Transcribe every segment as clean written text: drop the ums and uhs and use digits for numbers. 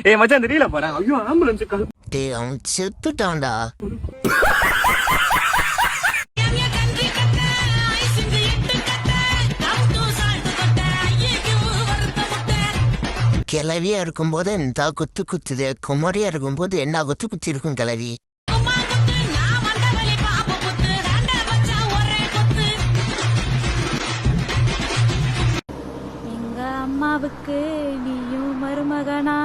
ஏய் மச்சான் தெரியல பாரு. ஐயோ ஆம்புலன்ஸ் டேய் அவன் செத்துட்டான்டா. கிளவியா இருக்கும்போது இந்த குத்து குத்துது, குமரியா இருக்கும்போது என்ன குத்து குத்தி இருக்கும் கிளவி. அம்மாவுக்கு நீயும் மருமகனா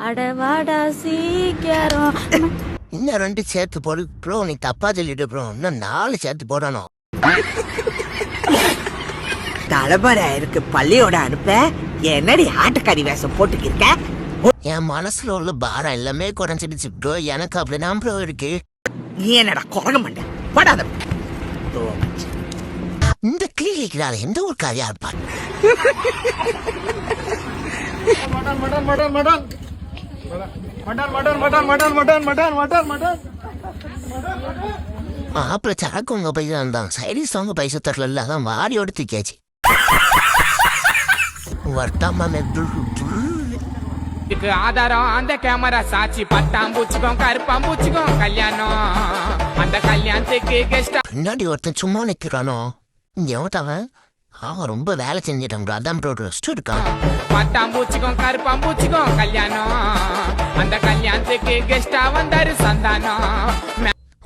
அடவாடா சீக்கிரம். இன்னும் 2 சேர்த்து போடு ப்ரோ. நீ தப்பா சொல்லிட்டு ப்ரோ, இன்னும் 4 சேர்த்து போடணும். தலைமுறை இருக்கு பள்ளியோட அனுப்ப என்னடி ஆட்டுக்கறி வேஷம் போட்டுக்கிருக்க. என் மனசுல உள்ள பாரம் எல்லாமே குறைஞ்சிடுச்சு ப்ரோ. எனக்கு அப்படிதான் ப்ரோ இருக்கு. நீ என்னடா குறங்க மாட்டேன் படாத. இந்த கிளிக்கிறாள் எந்த ஒரு காரியா இருப்பான். மாப்பிள்ள சரக்கு உங்க பைசா இருந்தான், சைடிஸ் அவங்க பைசா தரல, அதான் வாரியோட தூக்கியாச்சு. வர்த்தாமா ஆதாரம் அந்த கேமரா சாட்சி பட்டாம்பூச்சிக்கும் கருப்பாம்பூச்சிக்கும் கல்யாணம். அந்த கல்யாணத்துக்கு கெஸ்டா பின்னாடி ஒருத்தன் சும்மா நிக்கிறானோ. எவன் அவன் ரொம்ப வேலை செஞ்சிட்டான். அதான் ப்ரோ ரெஸ்ட் இருக்கான். பட்டாம்பூச்சிக்கும் கருப்பாம்பூச்சிக்கும் கல்யாணம். அந்த கல்யாணத்துக்கு கெஸ்டா வந்தாரு சந்தானம்.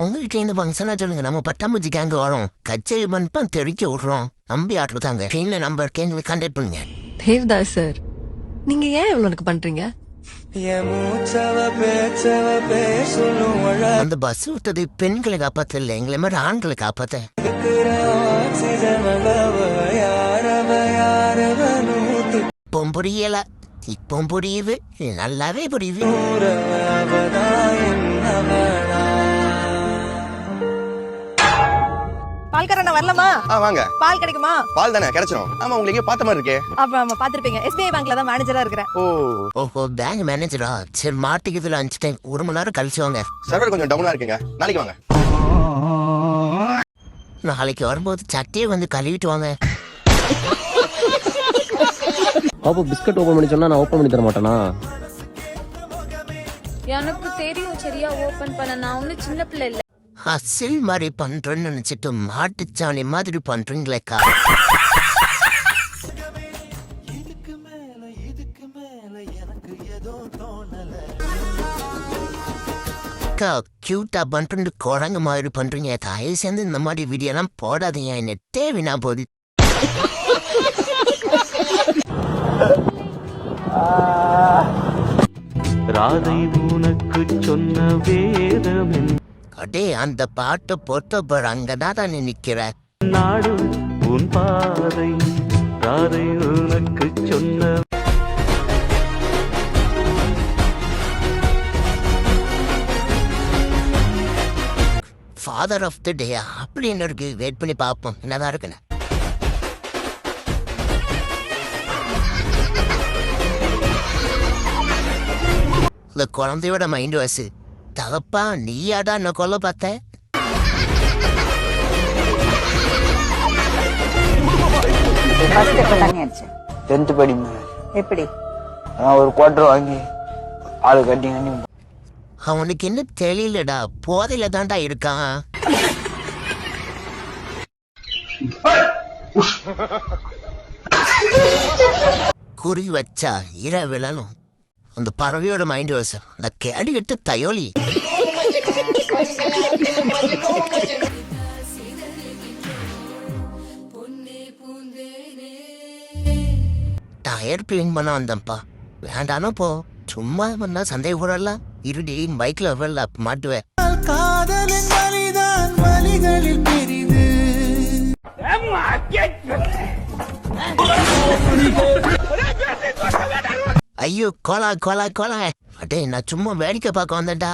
உங்க வீட்டுல இந்த ஃபங்க்ஷனா சொல்லுங்க, நம்ம பட்டாம்பூச்சி கேங்க வரோம். கச்சேரி பண்ணி தெரிவிச்சு விடுறோம். நம்பி ஆட்டுதாங்க. ட்ரெயின்ல நம்பர் எங்களுக்கு கண்டக்ட் பண்ணுங்க. தேவ்தாஸ் சார், நீங்க ஏன் இவ்வளவு எனக்கு பண்றீங்க? அந்த பஸ் விட்டது பெண்களை காப்பாத்த இல்ல, எங்களை மாதிரி ஆண்களை காப்பாத்த. இப்போ புரியல, இப்போ புரியுது, நல்லாவே புரியுது. பால்காரண்ணா வரலாமா? வாங்க. பால் கிடைக்குமா? பால் தானே கிடைச்சிரும். ஆமா உங்களுக்கு பார்த்த மாதிரி இருக்கே. ஆமா பாத்திருப்பீங்க. SBI பேங்க்ல தான் மேனேஜரா இருக்கிறேன். ஓஹோ பேங்க் மேனேஜரா? சரி மாட்டிக்கிறதுல 5 டைம் 1 மணி நேரம் கழிச்சு வாங்க. சர்வர் கொஞ்சம் டவுனா இருக்குங்க, நாளைக்கு வாங்க. நாளைக்கு வரும்போது சட்டையை வந்து கழுவிட்டு வாங்க. பாப்பா பிஸ்கட் ஓபன் பண்ணி சொன்னா நான் ஓபன் பண்ணி தர மாட்டேனா? எனக்கு தெரியும் சரியா ஓபன் பண்ண. நான் ஒன்னும் சின்ன பிள்ளை இல்ல. அசில் மாதிரி பண்றேன்னு நினைச்சிட்டு மாட்டுச்சாணி மாதிரி பண்றீங்களேக்கா. கியூட்டா பண்றது குரங்கு மாதிரி பண்றீங்க. தயவு சேர்ந்து இந்த மாதிரி வீடியோ எல்லாம் போடாதீங்க, என்ன தேவைனா போது. ராதை உனக்கு சொன்ன வேதம் அடே அந்த பாட்டை பொறுத்த அங்கதான் தான் நிக்கிற. நாடு உன் பாதை ராதை உனக்கு சொன்ன. ஃபாதர் ஆஃப் தி டே அப்படின்னு இருக்கு. வெயிட் பண்ணி பார்ப்போம் என்னதான் இருக்குன்னு. இந்த குழந்தையோட மைண்ட் வாசு. தகப்பா நீயாடா என்ன கொல்ல பார்த்த? எப்படி ஒரு குவார்டர் வாங்கி ஆளு கட்டி அவனுக்கு என்ன தெரியலடா, போதையில தான்டா இருக்கான். குறி வச்சா இர விழணும். அந்த பறவையோட மைண்ட் வாசு. அந்த கேடி கட்டு தயோலி. டயர் கிளீன் பண்ண வந்தப்பா. வேண்டானோ போ, சும்மா வந்தா சந்தேகப்படலாம். இருடி பைக்ல வரல மாட்டுவேன். ஐயோ கோலா கோலா கோலா. அடே நான் சும்மா வேடிக்கை பார்க்க வந்தேன்டா.